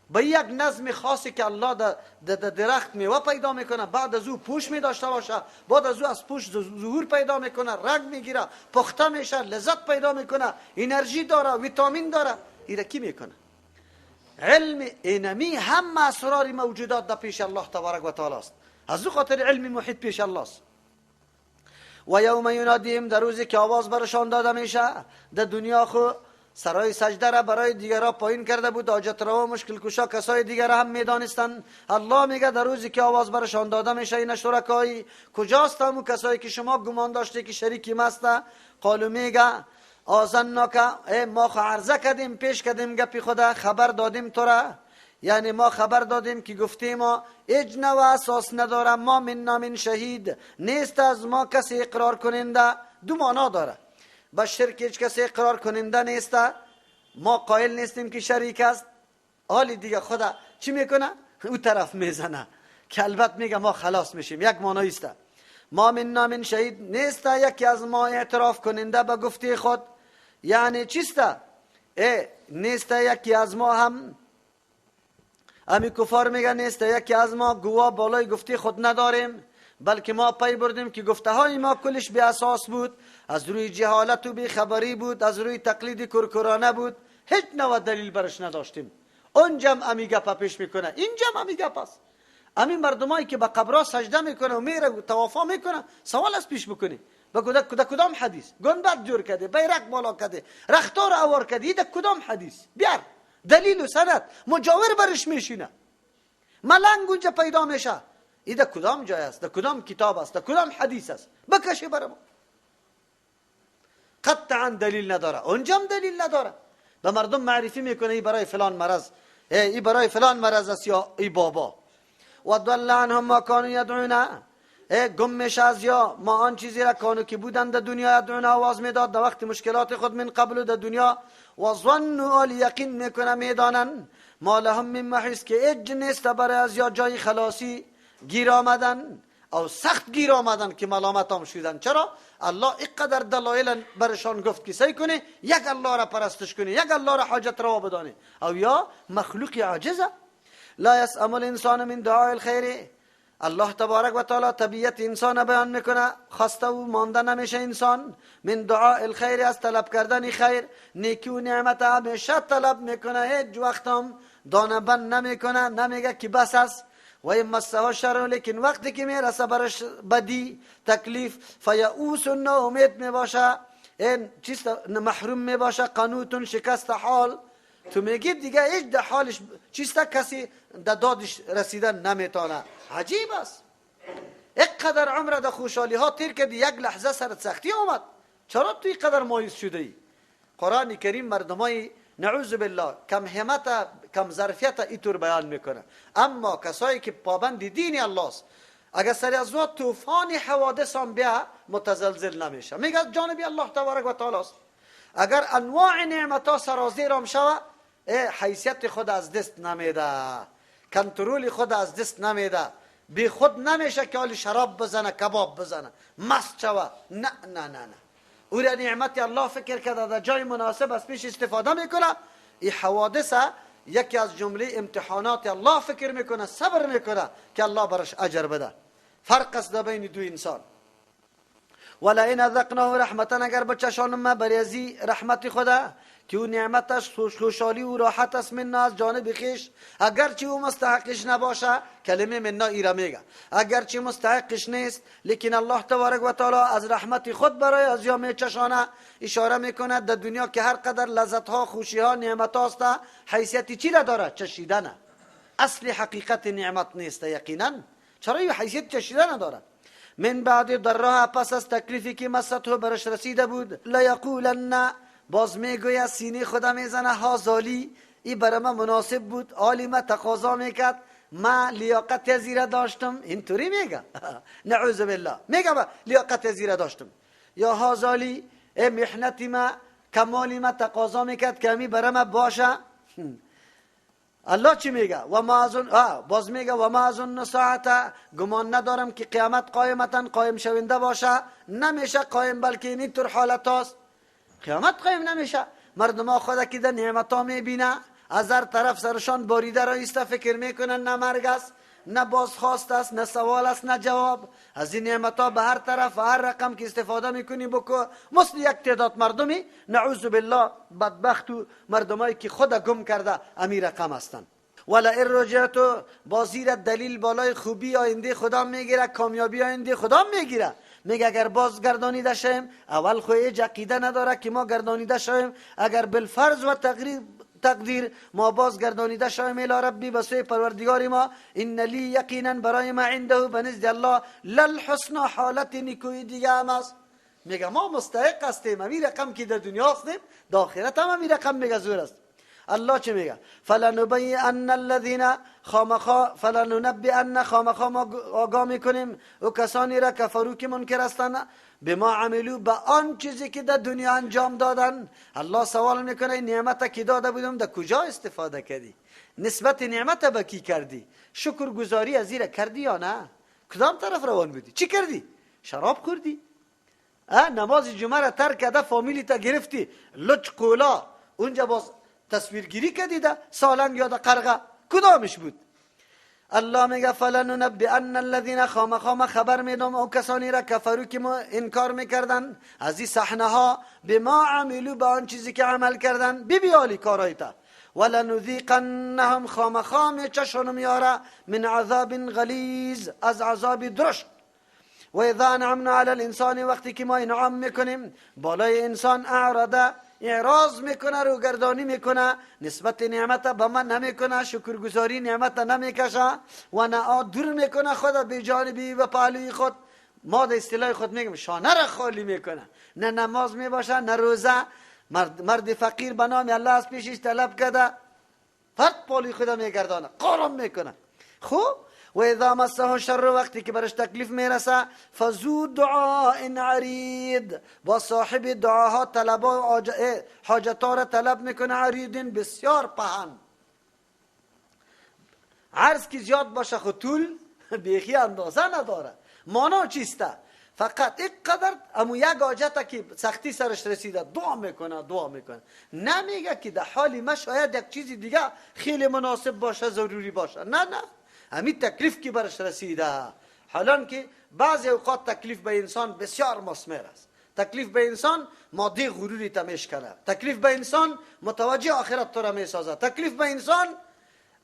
به یک نظم خاصی که الله در درخت میوه پیدا میکنه، بعد از او پوش می داشته باشه، بعد از او از پوش ظهور پیدا میکنه، رنگ میگیره، پخته میشه، لذت پیدا میکنه، انرژی داره، ویتامین داره. ایره کی میکنه؟ علم اینمی همه اسرار موجودات در پیش الله تبارک و تعالی است. از او خاطر علم محیط پیش الله است. و یوم ینادیهم، در روزی که آواز برشان داده میشه. در دنیا خو سرای سجده را برای دیگرها پایین کرده بود، حاجت روا مشکل کشا کسای دیگر هم میدانستند. الله میگه در روزی که آواز برشان داده میشه این شرکایی کجاست؟ همون کسایی که شما گمان داشته که شریکی مسته. قالو میگه آذناک، ما خو عرضه کردیم، پیش کردیم گپی خدا، خبر دادیم تو را، یعنی ما خبر دادیم که گفتیم ما اجنا و اساس ندارم، ما من شهید، نیست از ما کسی اقرار کننده. دو معنا داره. با شرک هیچ کسی اقرار کننده نیست، ما قائل نیستیم که شریک است. حالی دیگه خدا چی میکنه؟ او طرف میزنه که البته میگه ما خلاص میشیم. یک معنی است. ما من شهید، نیست یکی از ما اعتراف کننده به گفته خود. یعنی چیست؟ نیست یکی از ما هم، امی کفار میگن نیست یکی از ما گواه بالای گفته خود نداریم، بلکه ما پی بردیم که گفته های ما کلش بی اساس بود، از روی جهالت و بی خبری بود، از روی تقلید کرکرانه بود، هیچ نوع دلیل برش نداشتیم. اونجا امی گپ پیش میکنه، اینجا امی گپ است. امی مردمایی که به قبرها سجده میکنه و میره و طوافا میکنه، سوال از پیش بکنی به کدام حدیث گنبد جور کرده، بیرق بالا کرده، رختار اوار کرده، این کدام حدیث؟ بیار دلیل و سند، مجاور برش میشینه، ملنگ اونجا پیدا میشه. این در کدام جای است؟ در کدام کتاب است؟ در کدام حدیث است؟ بکشی برام. قطعا دلیل نداره، اونجا دلیل نداره. به مردم معرفی میکنه ای برای فلان مرض، ای برای فلان مرض است، یا ای بابا. و ضل عنهم ما كانوا يدعون، گم میشه از یا ما آن چیزی را کانو که بودند در دنیا یدعون، آواز میداد در وقت مشکلات خود، من قبل در دنیا. و ظنوا، یقین میکنه میدانن، ما لهم من محیص، که اج نیست برای از یا جای خلاصی. گیر آمدن او سخت گیر آمدن که ملامت هم شدن. چرا؟ الله اینقدر دلایل برشان گفت که سعی کنه یک الله را پرستش کنه، یک الله را حاجت روا بدانه، او یا مخلوق عاجزه. لا يسأم الانسان من دعاء الخير، الله تبارک و تعالی طبیعت انسان بیان میکنه، خسته و مانده نمیشه انسان. من دعاء الخیر، از طلب کردن خیر، نیکی و نعمت همیشه طلب میکنه، هیچ وقت هم دانه بند نمیکنه، نمیگه که بس است. و این مسه شر، لیکن وقتی که میرسه برش بدی تکلیف، فیئوس ناامید میباشه، این چیست محروم میباشه، قنوت شکست حال. تو میگی دیگه هیچ در حالش چیستا کسی در دادش رسیدن نمیتونه. عجیب است. اینقدر عمر در خوشحالی ها تیر کردی، یک لحظه سرت سختی آمد، چرا تو اینقدر مایوس شده ای؟ قرآن کریم مردمای نعوذ بالله کم همت کم ظرفیت اینطور بیان میکنه. اما کسایی که پابند دین الله است، اگر سری از وقت طوفان حوادث هم بیا متزلزل نمیشه. میگه جانبی الله تبارک و تعالی است. اگر انواع نعمت ها سرازیر هم شوه، حیثیت خود از دست نمیده، کنترول خود از دست نمیده، بی خود نمیشه که حالی شراب بزنه، کباب بزنه، مست شوه. نه نه نه نه، او را نعمت الله فکر کرده در جای مناسب از پیش استفاده میکنه. این حوادث یکی از جمله امتحانات الله فکر میکنه، صبر میکنه که الله برش اجر بده. فرق است بین دو انسان. ولئن اذقناه رحمتا، اگر بچشانم ما بریزی رحمت خدا که او نعمتش خوشحالی و راحت است، منا از جانب خویش، اگرچه او مستحقش نباشه، کلمه منا ایرا میگه، اگرچه مستحقش نیست، لیکن الله تبارک و تعالی از رحمت خود برای از یا میچشانه. اشاره میکنه در دنیا که هر قدر لذت ها، خوشی ها، نعمت هاست، حیثیتی چی داره؟ چشیدن. اصل حقیقت نعمت نیست یقینا. چرا این حیثیت چشیدن داره؟ من بعد ضرها، پس از تکلیفی که مسته برش رسیده بود، لیقولن، باز میگوید، سینه خدا میزنه، هازالی، این برای من مناسب بود، حالی من تقاضا میکرد، من لیاقت زیره داشتم. اینطوری میگه نعوذ بالله، میگه لیاقت زیره داشتم، یا هازالی، محنتی من، کمالی من تقاضا میکرد که همی برای من باشه. الله چی میگه؟ و ما ازن، باز میگه و ما ازن ساعت، گمان ندارم که قیامت قایم شونده باشه. نمیشه قایم، بلکه اینطور حالت هاست. قیامت قایم نمیشه. مردم ها خدا که در نعمت ها میبینه، از هر طرف سرشان باریده را ایسته، فکر میکنن نه مرگ است نه بازخواست است نه سوال است نه جواب. از این نعمت ها به هر طرف و هر رقم که استفاده میکنی بکو. مثل یک تعداد مردمی نعوذ بالله بدبخت و مردمایی که خود گم کرده امی رقم هستند. ولئن رجعت، با زیر دلیل بالای خوبی آینده خدا میگیره، کامیابی آینده خدا میگیره. میگه اگر باز گردانیده شویم، اول خو هیچ عقیده نداره که ما گردانیده شویم، اگر بالفرض و تقدیر ما باز گردانیده شویم الی ربی، به سوی پروردگار ما، ان لی یقینا برای ما عنده به نزد الله للحسن، حالت نیکویی دیگه هم است. میگه ما مستحق هستیم امی رقم که در دنیا هستیم، در آخرت هم امی رقم میگه زور است. الله چه میگه؟ فلنبئن الذین خامخا فلننبئن خامخا ما آگاه میکنیم او کسانی را کفرو که منکر هستند به ما عملو، به آن چیزی که در دنیا انجام دادن. الله سوال میکنه نعمت که داده بودم در کجا استفاده کردی؟ نسبت نعمت به کی کردی؟ شکر گزاری از زیر کردی یا نه؟ کدام طرف روان بودی؟ چی کردی؟ شراب خوردی؟ نماز جمعه را ترک کرده، فامیلی تا گرفتی لچ قولا اونجا باز تصویرگیری کردی ده سالنگ یا ده قرغه، کدامش بود؟ الله میگه فلننبئن الذین خامخا خبر میدم او کسانی را کفرو که ما انکار میکردن از این صحنه ها، به ما عملو به آن چیزی که عمل کردن، بیالی کارایتا. ولنذیقنهم خامخا میچشون میاره من عذاب غلیظ، از عذاب درشت. و اذا انعمنا علی الانسان، وقتی که ما انعام میکنیم بالای انسان، اعراض میکنه، روگردانی میکنه، نسبت نعمت به من نمیکنه، شکرگزاری نعمت نمیکشه و نه دور میکنه خود به جانبی و پهلوی خود. ما در اصطلاح خود میگیم شانه را خالی میکنه، نه نماز میباشه نه روزه. مرد فقیر به نام الله از پیشش طلب کرده، فرد پالی خود میگردانه، قارم میکنه. خوب و اذا مسه شر، وقتی که برش تکلیف میرسه، فذو دعاء عرید، با صاحب دعاها طلبا حاجتا را طلب میکنه، عریدین بسیار پهن. عرض که زیاد باشه خود طول بیخی اندازه نداره. مانا چیسته؟ فقط اینقدر امو یک حاجت که سختی سرش رسیده دعا میکنه. نمیگه که در حالی ما شاید یک چیزی دیگه خیلی مناسب باشه، ضروری باشه. نه همین تکلیف که برش رسیده. حالان که بعضی اوقات تکلیف به انسان بسیار مثمر است. تکلیف به انسان ماده غروری تمیش کنه، تکلیف به انسان متوجه آخرت تو را میسازه، تکلیف به انسان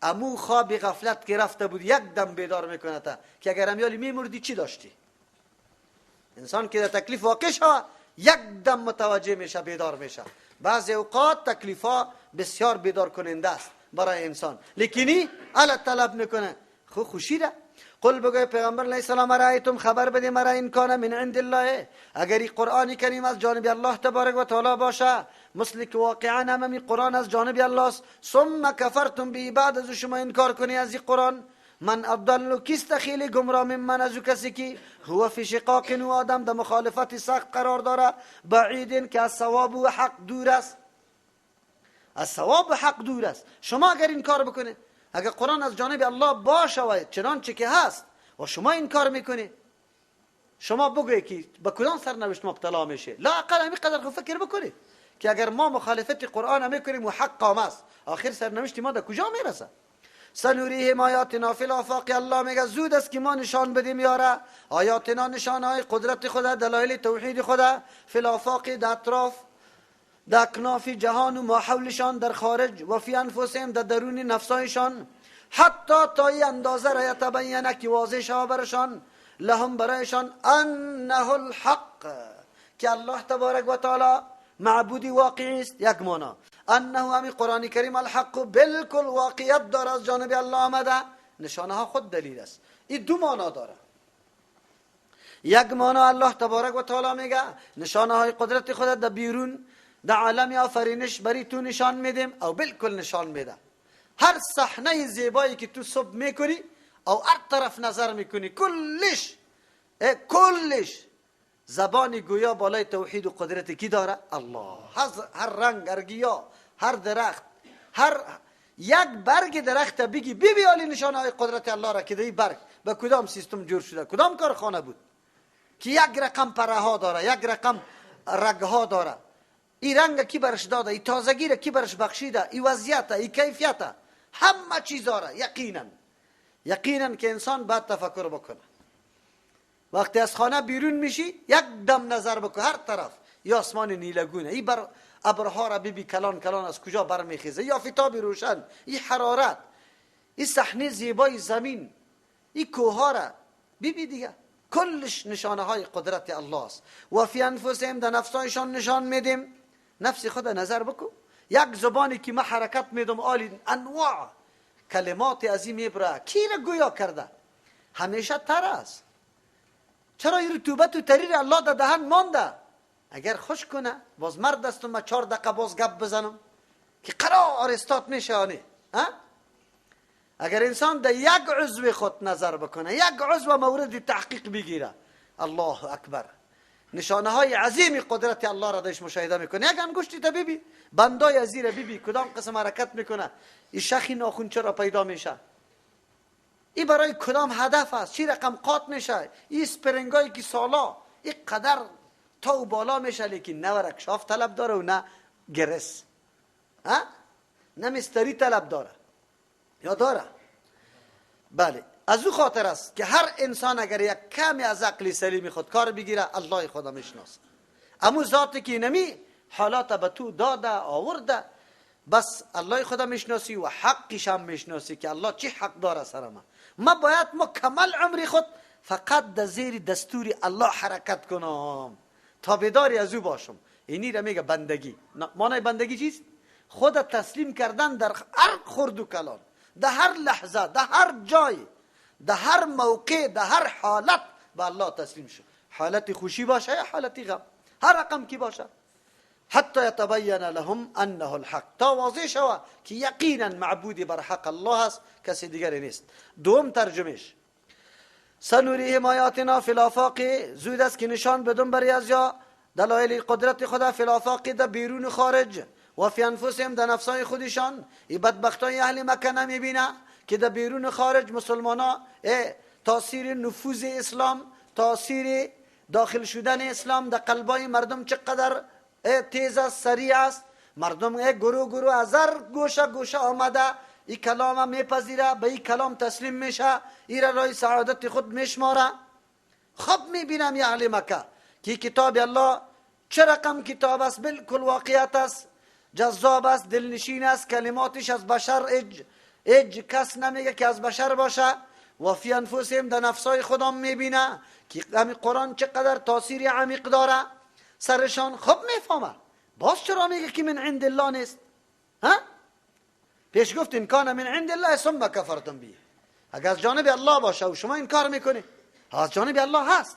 امو خواب غفلت که رفته بود یک دم بیدار میکنه تا که اگر امیالی میمردی چی داشتی. انسان که در تکلیف واقع شد یک دم متوجه میشه، بیدار میشه. بعضی اوقات تکلیف ها بسیار بیدار کننده است برای انسان، لیکنی علا طلب میکنه خوشی را. قل بگوی پیغمبر علیه السلام رایتم، خبر بده مرا، این کان من عند الله، اگر این قرآن کریم از جانب الله تبارک و تعالی باشه، مثل که واقعا همین قرآن از جانب الله است، ثم کفرتم به، بعد از شما انکار کنی از این قرآن، من اضل، کیست خیلی گمراه من از کسی که هو فی شقاق، و آدم در مخالفت سخت قرار داره، بعیدین که از ثواب و حق دور است. از ثواب و حق دور است. شما اگر این کار بکنه، اگر قرآن از جانب الله باشه و چنانچه که هست و شما این کار میکنی، شما بگوی که به کدام سرنوشت مبتلا میشه. لا اقل همین قدر خود فکر بکنی که اگر ما مخالفت قرآن میکنیم و حق قام است، آخر سرنوشت ما در کجا میرسه؟ سنوریهم آیاتنا فی الآفاق، الله میگه زود است که ما نشان بدیم یاره آیاتنا، نشانهای قدرت خدا، دلایل توحید خدا، فی الآفاق، در اطراف، در اکناف جهان و ما حولشان، در خارج، و فی انفسهم، در درون نفسایشان، حتی تا این اندازه را یتبینه که واضح شود برشان، لهم برایشان، انه الحق، که الله تبارک و تعالی معبودی واقعی است. یک مانا انه، همی قرآن کریم الحق بالکل واقعیت داره، از جانب الله آمده، نشانه ها خود دلیل است. این دو مانا داره. یک مانا الله تبارک و تعالی میگه نشانه های قدرت خود در بیرون در عالم آفرینش بری تو نشان میدیم، او بالکل نشان میده. هر صحنه زیبایی که تو صبح میکنی او هر طرف نظر میکنی، کلش زبانی گویا بالای توحید و قدرت کی داره؟ الله. هر رنگ، هر گیاه، هر درخت، هر یک برگ درخت بگی بیالی نشانه های قدرت الله را که در این برگ به کدام سیستم جور شده، کدام کارخانه بود که یک رقم پره ها داره، یک رقم رگ ها داره. این رنگ کی برش داده، این تازگی را کی برش بخشیده، این وضعیت، این کیفیت، همه چیز داره. یقینا که انسان باید تفکر بکنه. وقتی از خانه بیرون میشی یک دم نظر بکن هر طرف، یا آسمان نیلگونه، این بر ابرها را ببین کلان کلان از کجا برمیخیزه، یا آفتاب روشن، این حرارت، این صحنه زیبای زمین، این کوه را ببین دیگه، کلش نشانه های قدرت الله است. و فی انفسهم، در نفسایشان نشان میدیم. نفس خود نظر بکن. یک زبانی که ما حرکت میدم آلی انواع کلمات عظیم میبره، کی را گویا کرده؟ همیشه تر است. چرا این رطوبت و تریر الله در دهن مانده؟ اگر خوش کنه باز مرد است و ما 4 دقیقه باز گپ بزنم که قرار استاد میشه آنی. اگر انسان در یک عضو خود نظر بکنه، یک عضو مورد تحقیق بگیره، الله اکبر، نشانه های عظیم قدرت الله را درش مشاهده میکنه. یک انگشتی تا ببین، بندای از زیر ببین کدام قسم حرکت میکنه، این شخی ناخون چرا پیدا میشه، این برای کدام هدف است، چی رقم قاط میشه، این اسپرنگایی که سالا این قدر تا و بالا میشه، لیکن نه ورکشاف طلب داره و نه گرس، نه مستری طلب داره، یا داره؟ بله. از او خاطر است که هر انسان اگر یک کمی از عقل سلیم خود کار بگیره، الله خدا میشناسه. امو ذاتی که نمی حالات به تو داده آورده، بس الله خدا میشناسی و حقش هم میشناسی که الله چی حق داره سر ما باید مکمل عمری خود فقط در زیر دستور الله حرکت کنم، تابعداری از او باشم. اینی را میگه بندگی. معنی بندگی چیست؟ خود تسلیم کردن در هر خرد و کلان، در هر لحظه، در هر جای، در هر موقع، در هر حالت به الله تسلیم شد. حالت خوشی باشه یا حالت غم، هر رقم کی باشه. حتی یتبین لهم انه الحق، تا واضح شود که یقینا معبودی بر حق الله است، کسی دیگری نیست. دوم ترجمهش، سنوریهم آیاتنا فی الآفاق، زود است که نشان بدم بر ازیا دلایل قدرت خدا فی الآفاق، در بیرون خارج، و فی انفسهم، در نفسای خودشان. این بدبختای اهل مکه نمیبینه که در بیرون خارج مسلمانا تاثیر نفوذ اسلام، تاثیر داخل شدن اسلام در قلبای مردم چقدر تیز است، سریع است. مردم گروه از هر گوشه آمده این کلام میپذیره، به این کلام تسلیم میشه، این را رای سعادت خود میشماره. خب میبینم یا اهل مکه که کتاب الله چه رقم کتاب است، بالکل واقعیت است، جذاب است، دلنشین است، کلماتش از بشر اج کس نمیگه که از بشر باشه. و فی انفسهم، در نفسای خودم میبینه که همین قرآن چقدر تاثیر عمیق داره سرشان. خب میفهمه، باز چرا میگه که من عند الله نیست؟ پیش گفت ان کان من عند الله ثم کفرتم به، اگر از جانب الله باشه و شما انکار میکنی، از جانب الله هست.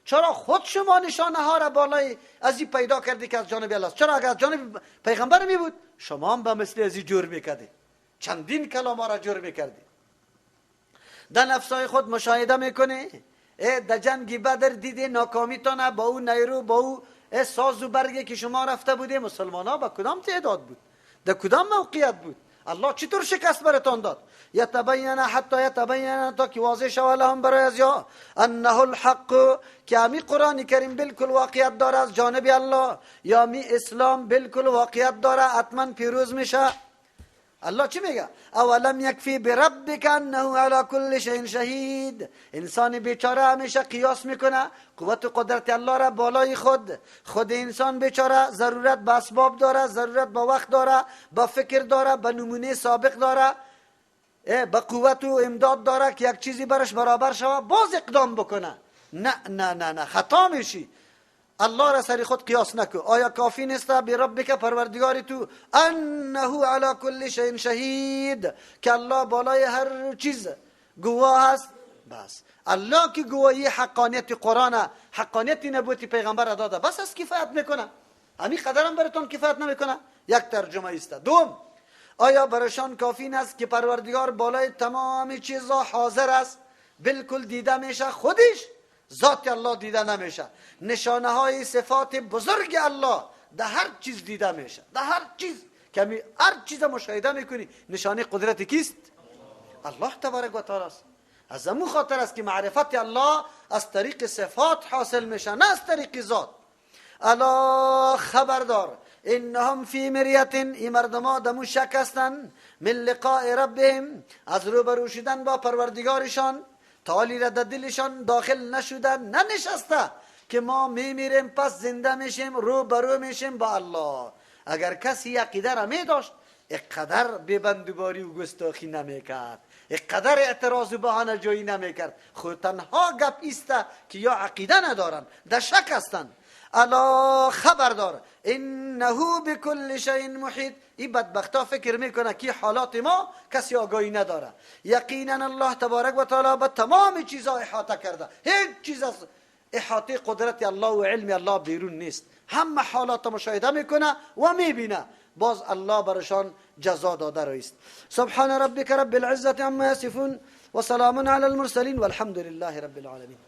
چرا خود شما نشانه ها را بالای از این پیدا کردی که از جانب الله است؟ چرا اگر از جانب پیغمبر می بود شما هم به مثل از این جور میکردی، چندین کلام ها را جور میکردی. در نفسای خود مشاهده میکنی، در جنگ بدر دیدی ناکامیتان، با او نیرو، با او ساز و برگی که شما رفته بودی، مسلمان ها با کدام تعداد بود، در کدام موقعیت بود، الله چطور شکست براتان داد؟ یتبین، حتی یتبین، تا که واضح شود لهم برای ازیا انه الحق، که همی قرآن کریم بالکل واقعیت داره از جانب الله، یا می اسلام بالکل واقعیت داره، حتما پیروز میشه. الله چی میگه؟ اولم یکفی بربک انه علی کل شیء شهید. انسان بیچاره همیشه قیاس میکنه قوت و قدرت الله را بالای خود انسان بیچاره ضرورت به اسباب داره، ضرورت به وقت داره، به فکر داره، به نمونه سابق داره، به قوت و امداد داره که یک چیزی برش برابر شوه باز اقدام بکنه. نه نه نه نه، خطا میشی. الله را سری خود قیاس نکو. آیا کافی نیست بربک، پروردگاری تو، انه علی کل شیء شهید، که الله بالای هر چیز گواه است؟ بس الله که گواهی حقانیت قرآن، حقانیت نبوت پیغمبر را داده، بس از کفایت میکنه. همین قدرم براتون کفایت نمیکنه؟ یک ترجمه است. دوم، آیا برشان کافی نیست که پروردگار بالای تمام چیزا حاضر است، بالکل دیده میشه، خودش ذات الله دیده نمیشه، نشانه های صفات بزرگ الله در هر چیز دیده میشه، در هر چیز که هر چیز مشاهده میکنی نشانه قدرت کیست؟ الله تبارک و تعالی است. از همون خاطر است که معرفت الله از طریق صفات حاصل میشه، نه از طریق ذات. الا خبردار انهم فی مریت، این مردما دمو شک هستند، من لقاء ربهم، از روبرو شدن با پروردگارشان. تعالی را در دلشان داخل نشده، ننشسته که ما میمیریم پس زنده میشیم روبرو میشیم با الله. اگر کسی عقیده را میداشت اقدر ببندوباری و گستاخی نمیکرد، اقدر اعتراض و بهانه جویی نمیکرد. خود تنها گپ ایسته که یا عقیده ندارن، در شک هستن. الا خبردار، انه بكل شیء محیط. این بدبختا فکر میکنه که حالات ما کسی آگاهی نداره. یقینا الله تبارک و تعالی به تمام چیزا احاطه کرده. هیچ چیز از احاطه قدرت الله و علم الله بیرون نیست. همه حالات مشاهده میکنه و میبینه. باز الله برشان جزا داده است. سبحان ربک رب العزة عما یصفون و سلام علی المرسلین والحمد لله رب العالمین.